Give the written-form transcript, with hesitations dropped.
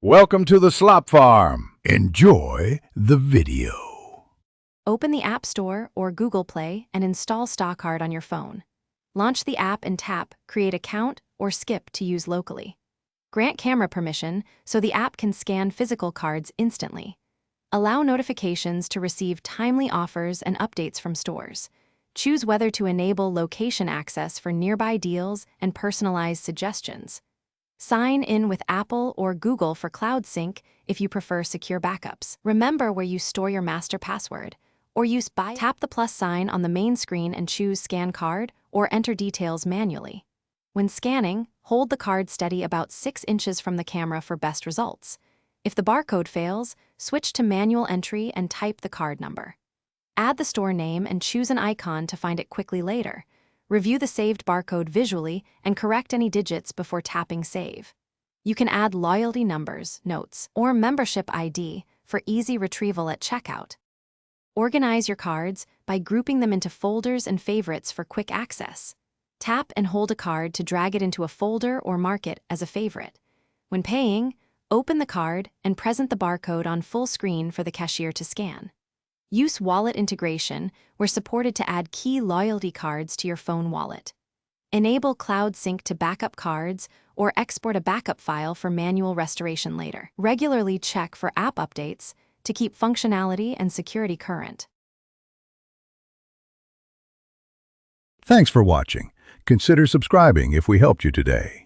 Welcome to the Slop Farm. Enjoy the video. Open the App Store or Google Play and install Stocard on your phone. Launch the app and tap Create Account or Skip to use locally. Grant camera permission so the app can scan physical cards instantly. Allow notifications to receive timely offers and updates from stores. Choose whether to enable location access for nearby deals and personalized suggestions. Sign in with Apple or Google for cloud sync if you prefer secure backups. Remember where you store your master password, or tap the plus sign on the main screen and choose Scan Card or enter details manually. When scanning, hold the card steady about 6 inches from the camera for best results. If the barcode fails, switch to manual entry and type the card number. Add the store name and choose an icon to find it quickly later. Review the saved barcode visually and correct any digits before tapping Save. You can add loyalty numbers, notes, or membership ID for easy retrieval at checkout. Organize your cards by grouping them into folders and favorites for quick access. Tap and hold a card to drag it into a folder or mark it as a favorite. When paying, open the card and present the barcode on full screen for the cashier to scan. Use wallet integration where supported to add key loyalty cards to your phone wallet. Enable cloud sync to backup cards or export a backup file for manual restoration later. Regularly check for app updates to keep functionality and security current. Thanks for watching. Consider subscribing if we helped you today.